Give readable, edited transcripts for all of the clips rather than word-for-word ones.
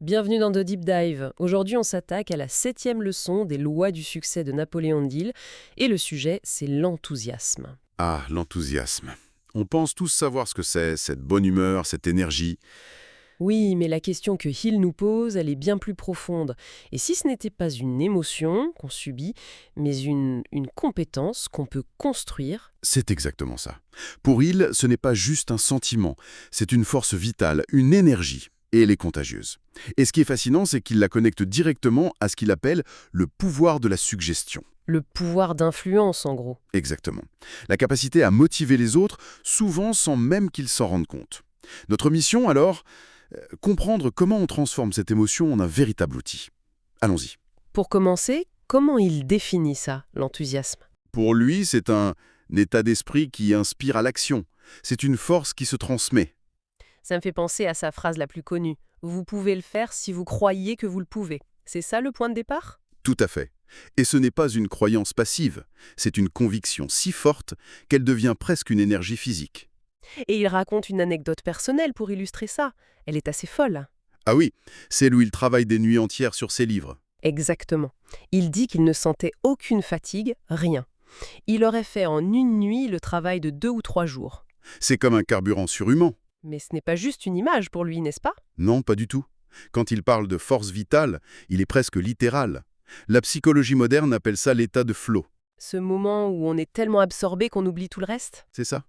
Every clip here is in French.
Bienvenue dans The Deep Dive. Aujourd'hui, on s'attaque à la 7e leçon des lois du succès de Napoléon Hill et le sujet, c'est l'enthousiasme. Ah, l'enthousiasme. On pense tous savoir ce que c'est, cette bonne humeur, cette énergie. Oui, mais la question que Hill nous pose, elle est bien plus profonde. Et si ce n'était pas une émotion qu'on subit, mais une compétence qu'on peut construire? C'est exactement ça. Pour Hill, ce n'est pas juste un sentiment, c'est une force vitale, une énergie. Et elle est contagieuse. Et ce qui est fascinant, c'est qu'il la connecte directement à ce qu'il appelle le pouvoir de la suggestion. Le pouvoir d'influence, en gros. Exactement. La capacité à motiver les autres, souvent sans même qu'ils s'en rendent compte. Notre mission, alors, comprendre comment on transforme cette émotion en un véritable outil. Allons-y. Pour commencer, comment il définit ça, l'enthousiasme? Pour lui, c'est un état d'esprit qui inspire à l'action. C'est une force qui se transmet. Ça me fait penser à sa phrase la plus connue. Vous pouvez le faire si vous croyez que vous le pouvez. C'est ça le point de départ? Tout à fait. Et ce n'est pas une croyance passive, c'est une conviction si forte qu'elle devient presque une énergie physique. Et il raconte une anecdote personnelle pour illustrer ça. Elle est assez folle. Ah oui, celle où il travaille des nuits entières sur ses livres. Exactement. Il dit qu'il ne sentait aucune fatigue, rien. Il aurait fait en une nuit le travail de 2 ou 3 jours. C'est comme un carburant surhumain. Mais ce n'est pas juste une image pour lui, n'est-ce pas? Non, pas du tout. Quand il parle de force vitale, il est presque littéral. La psychologie moderne appelle ça l'état de flow. Ce moment où on est tellement absorbé qu'on oublie tout le reste? C'est ça.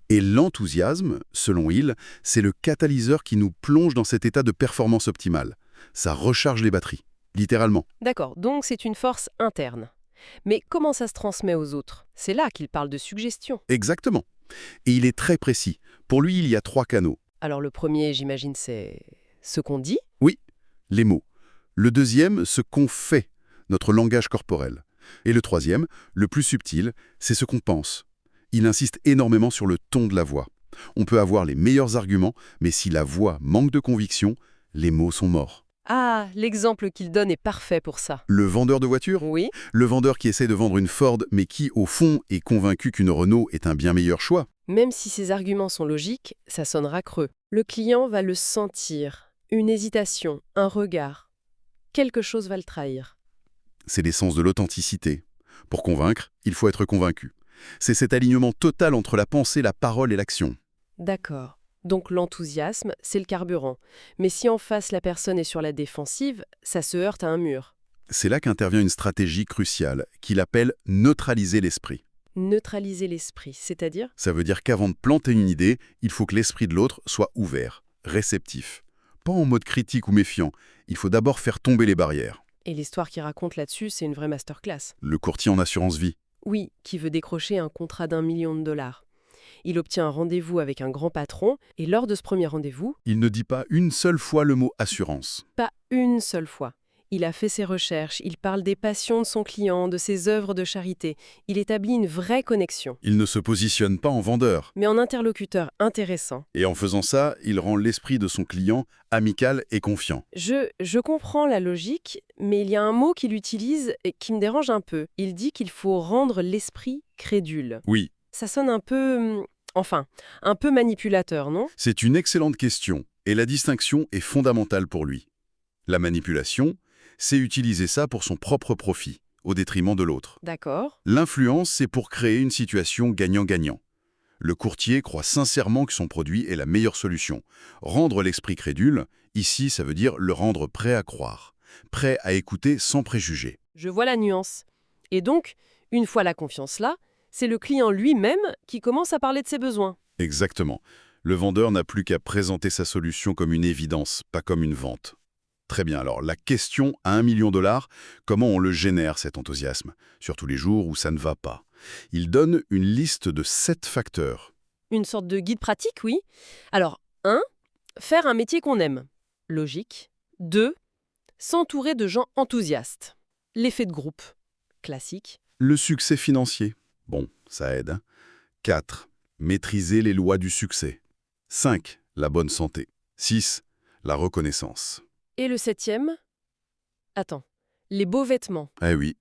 Et l'enthousiasme, selon Hill, c'est le catalyseur qui nous plonge dans cet état de performance optimale. Ça recharge les batteries, littéralement. D'accord, donc c'est une force interne. Mais comment ça se transmet aux autres? C'est là qu'il parle de suggestion. Exactement. Et il est très précis. Pour lui, il y a 3 canaux. Alors le premier, j'imagine, c'est ce qu'on dit. Oui, les mots. Le deuxième, ce qu'on fait, notre langage corporel. Et le troisième, le plus subtil, c'est ce qu'on pense. Il insiste énormément sur le ton de la voix. On peut avoir les meilleurs arguments, mais si la voix manque de conviction, les mots sont morts. Ah, l'exemple qu'il donne est parfait pour ça. Le vendeur de voiture? Oui, Le vendeur qui essaie de vendre une Ford, mais qui, au fond, est convaincu qu'une Renault est un bien meilleur choix. même si ses arguments sont logiques, ça sonnera creux. Le client va le sentir. Une hésitation, un regard. Quelque chose va le trahir. C'est l'essence de l'authenticité. Pour convaincre, il faut être convaincu. C'est cet alignement total entre la pensée, la parole et l'action. D'accord. Donc l'enthousiasme, c'est le carburant. Mais si en face la personne est sur la défensive, ça se heurte à un mur. C'est là qu'intervient une stratégie cruciale, qu'il appelle neutraliser l'esprit. Neutraliser l'esprit, c'est-à-dire? Ça veut dire qu'avant de planter une idée, il faut que l'esprit de l'autre soit ouvert, réceptif. Pas en mode critique ou méfiant, il faut d'abord faire tomber les barrières. Et l'histoire qu'il raconte là-dessus, c'est une vraie masterclass. Le courtier en assurance vie. Oui, qui veut décrocher un contrat d'1 million de dollars. Il obtient un rendez-vous avec un grand patron, et lors de ce premier rendez-vous, Il ne dit pas une seule fois le mot assurance. pas une seule fois. Il a fait ses recherches, il parle des passions de son client, de ses œuvres de charité. Il établit une vraie connexion, Il ne se positionne pas en vendeur. mais en interlocuteur intéressant. Et en faisant ça, il rend l'esprit de son client amical et confiant. Je comprends la logique, mais il y a un mot qu'il utilise et qui me dérange un peu. Il dit qu'il faut rendre l'esprit crédule. Oui, Ça sonne un peu... enfin, un peu manipulateur, non? c'est une excellente question, et la distinction est fondamentale pour lui. La manipulation, c'est utiliser ça pour son propre profit, au détriment de l'autre. D'accord. L'influence, c'est pour créer une situation gagnant-gagnant. Le courtier croit sincèrement que son produit est la meilleure solution. Rendre l'esprit crédule, ici, ça veut dire le rendre prêt à croire, prêt à écouter sans préjugés. Je vois la nuance. Et donc, une fois la confiance là, c'est le client lui-même qui commence à parler de ses besoins. Exactement. Le vendeur n'a plus qu'à présenter sa solution comme une évidence, pas comme une vente. Très bien, alors la question à 1 million de dollars, comment on le génère cet enthousiasme, surtout les jours où ça ne va pas. Il donne une liste de 7 facteurs. Une sorte de guide pratique, oui. Alors, 1. Faire un métier qu'on aime. Logique. 2. S'entourer de gens enthousiastes. L'effet de groupe. Classique. Le succès financier. Bon, ça aide. 4. Maîtriser les lois du succès. 5. La bonne santé. 6. La reconnaissance. Et le 7e? Attends. Les beaux vêtements. Eh oui,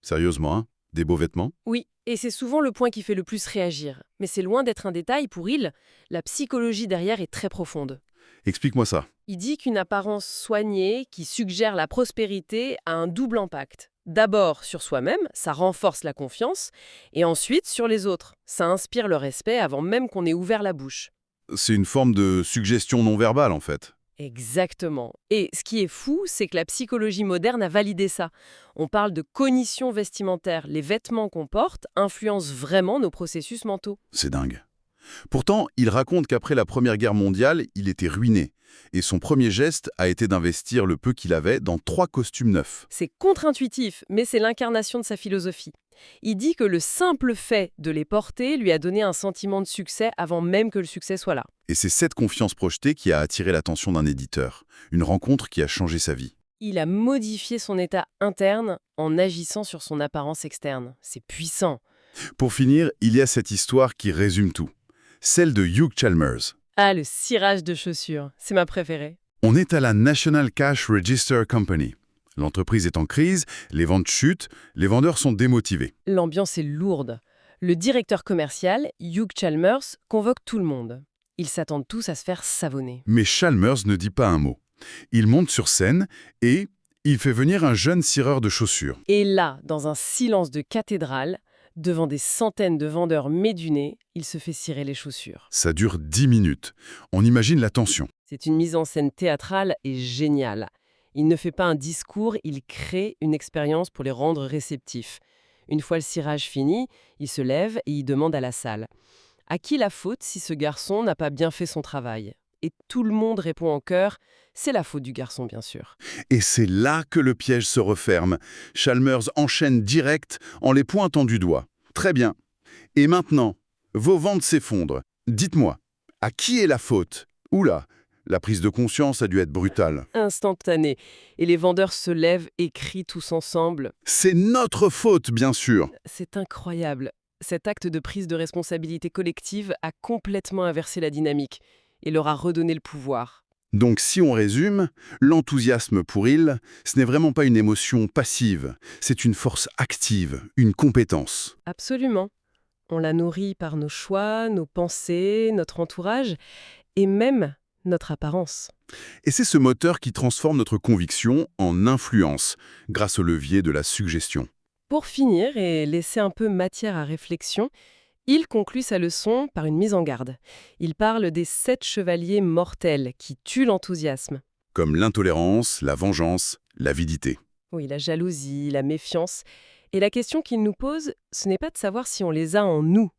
sérieusement, hein? Des beaux vêtements? Oui, et c'est souvent le point qui fait le plus réagir. Mais c'est loin d'être un détail pour Hill. La psychologie derrière est très profonde. Explique-moi ça. Il dit qu'une apparence soignée qui suggère la prospérité a un double impact. D'abord sur soi-même, ça renforce la confiance, et ensuite sur les autres. Ça inspire le respect avant même qu'on ait ouvert la bouche. C'est une forme de suggestion non verbale, en fait. Exactement. Et ce qui est fou, c'est que la psychologie moderne a validé ça. On parle de cognition vestimentaire. Les vêtements qu'on porte influencent vraiment nos processus mentaux. C'est dingue. Pourtant, il raconte qu'après la Première Guerre mondiale, il était ruiné. Et son premier geste a été d'investir le peu qu'il avait dans 3 costumes neufs. C'est contre-intuitif, mais c'est l'incarnation de sa philosophie. Il dit que le simple fait de les porter lui a donné un sentiment de succès avant même que le succès soit là. Et c'est cette confiance projetée qui a attiré l'attention d'un éditeur. Une rencontre qui a changé sa vie. Il a modifié son état interne en agissant sur son apparence externe. C'est puissant. Pour finir, il y a cette histoire qui résume tout. Celle de Hugh Chalmers. Ah, le cirage de chaussures, c'est ma préférée. On est à la National Cash Register Company. L'entreprise est en crise, les ventes chutent, les vendeurs sont démotivés. L'ambiance est lourde. Le directeur commercial, Hugh Chalmers, convoque tout le monde. Ils s'attendent tous à se faire savonner. Mais Chalmers ne dit pas un mot. Il monte sur scène et il fait venir un jeune cireur de chaussures. Et là, dans un silence de cathédrale, devant des centaines de vendeurs médunés, il se fait cirer les chaussures. Ça dure 10 minutes. On imagine la tension. C'est une mise en scène théâtrale et géniale. Il ne fait pas un discours, il crée une expérience pour les rendre réceptifs. Une fois le cirage fini, il se lève et il demande à la salle « À qui la faute si ce garçon n'a pas bien fait son travail ?» Et tout le monde répond en chœur « C'est la faute du garçon, bien sûr. » Et c'est là que le piège se referme. Chalmers enchaîne direct en les pointant du doigt. Très bien. Et maintenant, vos ventes s'effondrent. Dites-moi, à qui est la faute? Oula, la prise de conscience a dû être brutale. Instantané. Et les vendeurs se lèvent et crient tous ensemble. C'est notre faute, bien sûr. C'est incroyable. Cet acte de prise de responsabilité collective a complètement inversé la dynamique et leur a redonné le pouvoir. Donc si on résume, l'enthousiasme pour il, ce n'est vraiment pas une émotion passive, c'est une force active, une compétence. Absolument. On la nourrit par nos choix, nos pensées, notre entourage et même notre apparence. Et c'est ce moteur qui transforme notre conviction en influence, grâce au levier de la suggestion. Pour finir et laisser un peu matière à réflexion, il conclut sa leçon par une mise en garde. Il parle des 7 chevaliers mortels qui tuent l'enthousiasme. Comme l'intolérance, la vengeance, l'avidité. Oui, la jalousie, la méfiance. Et la question qu'il nous pose, ce n'est pas de savoir si on les a en nous.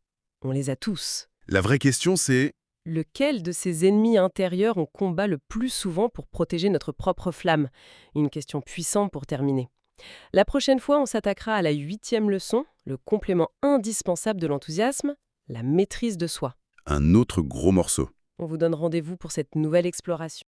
On les a tous. La vraie question c'est, Lequel de ces ennemis intérieurs on combat le plus souvent pour protéger notre propre flamme? Une question puissante pour terminer. La prochaine fois, on s'attaquera à la 8e leçon, le complément indispensable de l'enthousiasme, la maîtrise de soi. un autre gros morceau. On vous donne rendez-vous pour cette nouvelle exploration.